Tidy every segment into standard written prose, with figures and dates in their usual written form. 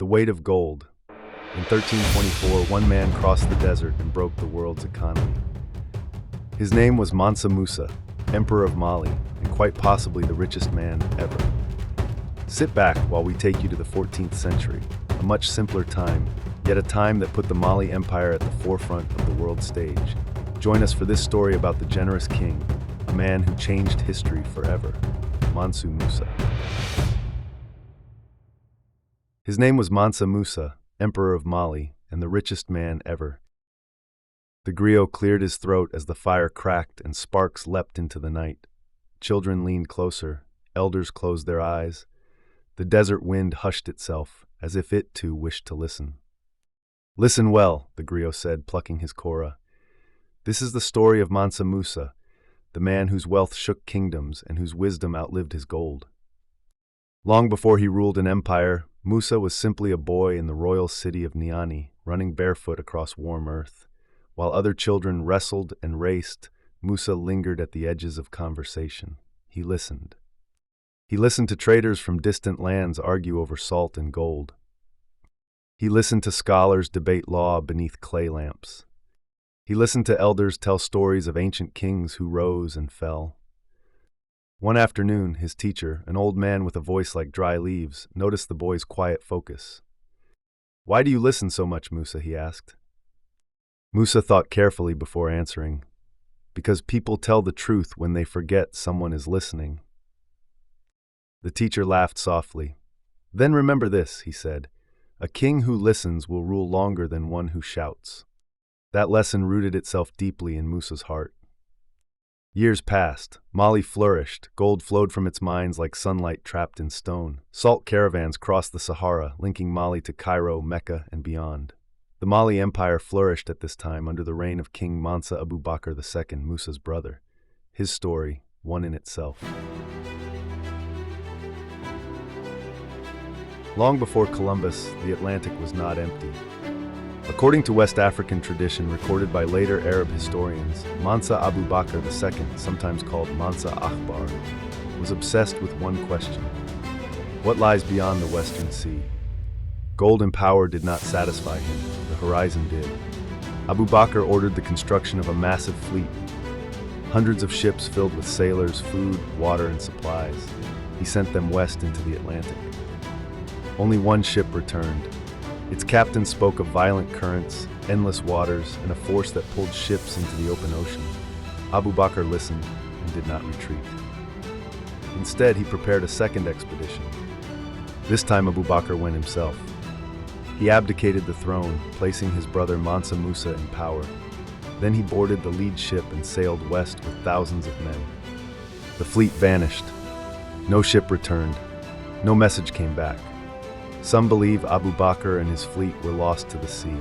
weight of gold. In 1324, one man crossed the desert and broke the world's economy. His name was Mansa Musa, Emperor of Mali, and quite possibly the richest man ever. Sit back while we take you to the 14th century, a much simpler time, yet a time that put the Mali Empire at the forefront of the world stage. Join us for this story about the generous king, a man who changed history forever, Mansa Musa. His name was Mansa Musa, Emperor of Mali, and the richest man ever. The griot cleared his throat as the fire cracked and sparks leapt into the night. Children leaned closer, elders closed their eyes. The desert wind hushed itself, as if it too wished to listen. "Listen well," the griot said, plucking his kora. "This is the story of Mansa Musa, the man whose wealth shook kingdoms and whose wisdom outlived his gold. Long before he ruled an empire, Musa was simply a boy in the royal city of Niani, running barefoot across warm earth. While other children wrestled and raced, Musa lingered at the edges of conversation. He listened. He listened to traders from distant lands argue over salt and gold. He listened to scholars debate law beneath clay lamps. He listened to elders tell stories of ancient kings who rose and fell. One afternoon, his teacher, an old man with a voice like dry leaves, noticed the boy's quiet focus. "Why do you listen so much, Musa?" he asked. Musa thought carefully before answering. "Because people tell the truth when they forget someone is listening." The teacher laughed softly. "Then remember this," he said. "A king who listens will rule longer than one who shouts." That lesson rooted itself deeply in Musa's heart. Years passed. Mali flourished. Gold flowed from its mines like sunlight trapped in stone. Salt caravans crossed the Sahara, linking Mali to Cairo, Mecca, and beyond. The Mali Empire flourished at this time under the reign of King Mansa Abu Bakr II, Musa's brother. His story, one in itself. Long before Columbus, the Atlantic was not empty. According to West African tradition recorded by later Arab historians, Mansa Abu Bakr II, sometimes called Mansa Akbar, was obsessed with one question: what lies beyond the Western Sea? Gold and power did not satisfy him, the horizon did. Abu Bakr ordered the construction of a massive fleet. Hundreds of ships filled with sailors, food, water, and supplies. He sent them west into the Atlantic. Only one ship returned. Its captain spoke of violent currents, endless waters, and a force that pulled ships into the open ocean. Abu Bakr listened and did not retreat. Instead, he prepared a second expedition. This time Abu Bakr went himself. He abdicated the throne, placing his brother Mansa Musa in power. Then he boarded the lead ship and sailed west with thousands of men. The fleet vanished. No ship returned. No message came back. Some believe Abu Bakr and his fleet were lost to the sea.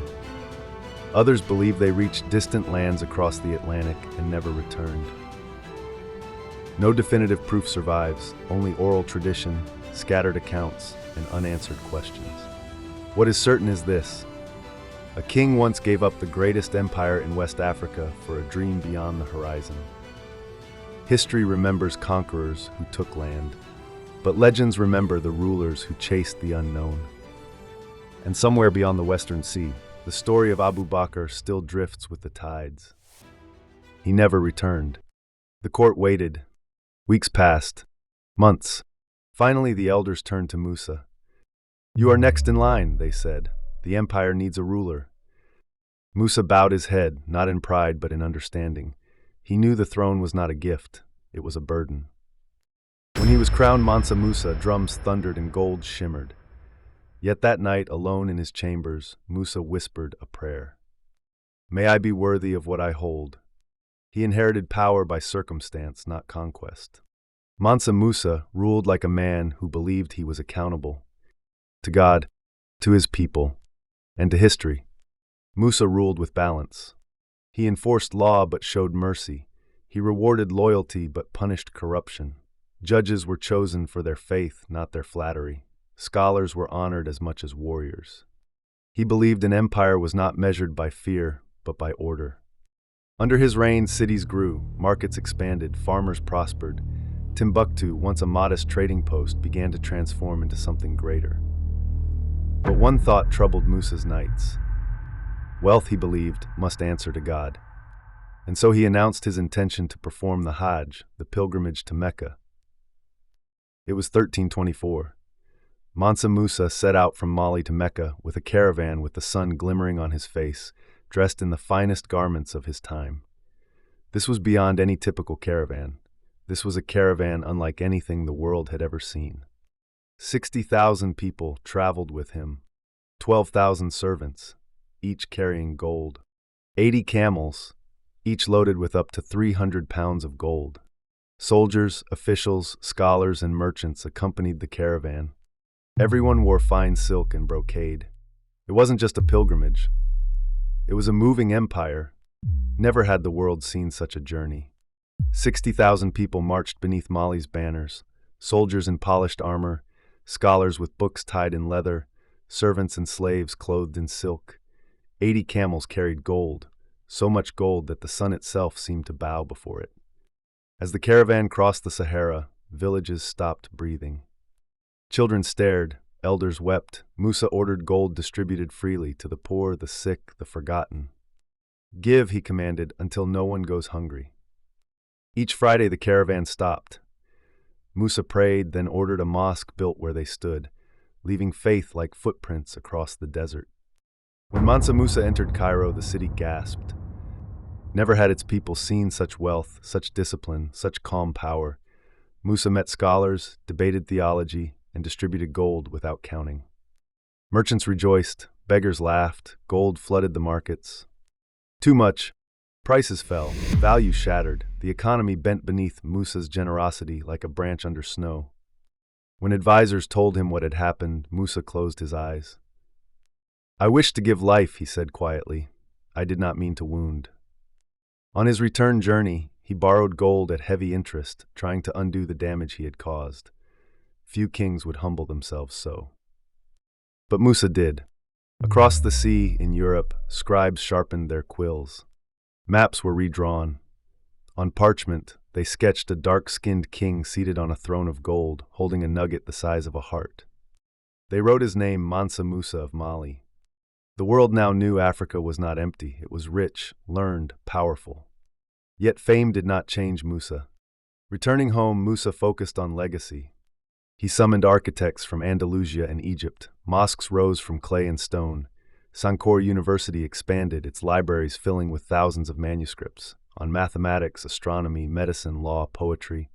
Others believe they reached distant lands across the Atlantic and never returned. No definitive proof survives, only oral tradition, scattered accounts, and unanswered questions. What is certain is this: a king once gave up the greatest empire in West Africa for a dream beyond the horizon. History remembers conquerors who took land, but legends remember the rulers who chased the unknown. And somewhere beyond the Western Sea, the story of Abu Bakr still drifts with the tides. He never returned. The court waited. Weeks passed. Months. Finally, the elders turned to Musa. "You are next in line," they said. "The empire needs a ruler." Musa bowed his head, not in pride but in understanding. He knew the throne was not a gift, it was a burden. When he was crowned Mansa Musa, drums thundered and gold shimmered. Yet that night, alone in his chambers, Musa whispered a prayer. "May I be worthy of what I hold." He inherited power by circumstance, not conquest. Mansa Musa ruled like a man who believed he was accountable. To God, to his people, and to history. Musa ruled with balance. He enforced law but showed mercy. He rewarded loyalty but punished corruption. Judges were chosen for their faith, not their flattery. Scholars were honored as much as warriors. He believed an empire was not measured by fear, but by order. Under his reign, cities grew, markets expanded, farmers prospered. Timbuktu, once a modest trading post, began to transform into something greater. But one thought troubled Musa's nights. Wealth, he believed, must answer to God. And so he announced his intention to perform the Hajj, the pilgrimage to Mecca. It was 1324. Mansa Musa set out from Mali to Mecca with a caravan with the sun glimmering on his face, dressed in the finest garments of his time. This was beyond any typical caravan. This was a caravan unlike anything the world had ever seen. 60,000 people traveled with him, 12,000 servants, each carrying gold, 80 camels, each loaded with up to 300 pounds of gold. Soldiers, officials, scholars, and merchants accompanied the caravan. Everyone wore fine silk and brocade. It wasn't just a pilgrimage. It was a moving empire. Never had the world seen such a journey. 60,000 people marched beneath Mali's banners, soldiers in polished armor, scholars with books tied in leather, servants and slaves clothed in silk. 80 camels carried gold, so much gold that the sun itself seemed to bow before it. As the caravan crossed the Sahara, villages stopped breathing. Children stared, elders wept. Musa ordered gold distributed freely to the poor, the sick, the forgotten. Give, he commanded, until no one goes hungry. Each Friday the caravan stopped. Musa prayed, then ordered a mosque built where they stood, leaving faith like footprints across the desert. When Mansa Musa entered Cairo, the city gasped. Never had its people seen such wealth, such discipline, such calm power. Musa met scholars, debated theology, and distributed gold without counting. Merchants rejoiced, beggars laughed, gold flooded the markets. Too much. Prices fell, value shattered, the economy bent beneath Musa's generosity like a branch under snow. When advisors told him what had happened, Musa closed his eyes. "I wished to give life," he said quietly. "I did not mean to wound." On his return journey, he borrowed gold at heavy interest, trying to undo the damage he had caused. Few kings would humble themselves so. But Musa did. Across the sea, in Europe, scribes sharpened their quills. Maps were redrawn. On parchment, they sketched a dark-skinned king seated on a throne of gold, holding a nugget the size of a heart. They wrote his name Mansa Musa of Mali. The world now knew Africa was not empty. It was rich, learned, powerful. Yet fame did not change Musa. Returning home, Musa focused on legacy. He summoned architects from Andalusia and Egypt. Mosques rose from clay and stone. Sankore University expanded, its libraries filling with thousands of manuscripts on mathematics, astronomy, medicine, law, poetry.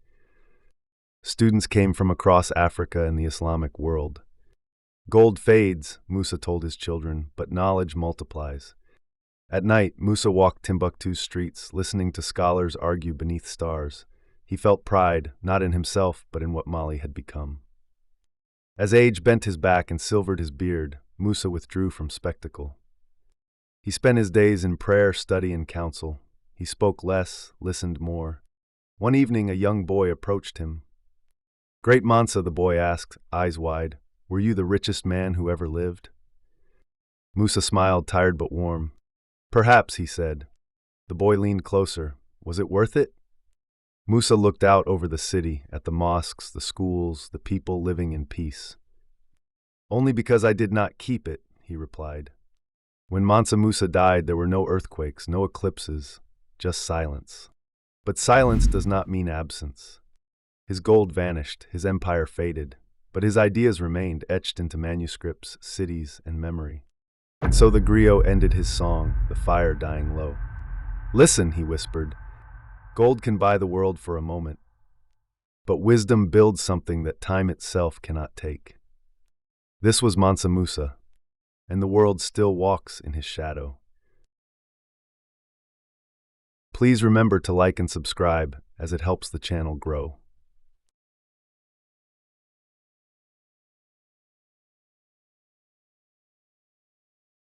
Students came from across Africa and the Islamic world. Gold fades, Musa told his children, but knowledge multiplies. At night, Musa walked Timbuktu's streets, listening to scholars argue beneath stars. He felt pride, not in himself, but in what Mali had become. As age bent his back and silvered his beard, Musa withdrew from spectacle. He spent his days in prayer, study, and counsel. He spoke less, listened more. One evening, a young boy approached him. "Great Mansa," the boy asked, eyes wide, "were you the richest man who ever lived?" Musa smiled, tired but warm. "Perhaps," he said. The boy leaned closer. "Was it worth it?" Musa looked out over the city, at the mosques, the schools, the people living in peace. "Only because I did not keep it," he replied. When Mansa Musa died, there were no earthquakes, no eclipses, just silence. But silence does not mean absence. His gold vanished, his empire faded, but his ideas remained, etched into manuscripts, cities, and memory. And so the griot ended his song, the fire dying low. "Listen," he whispered. "Gold can buy the world for a moment, but wisdom builds something that time itself cannot take." This was Mansa Musa, and the world still walks in his shadow. Please remember to like and subscribe, as it helps the channel grow.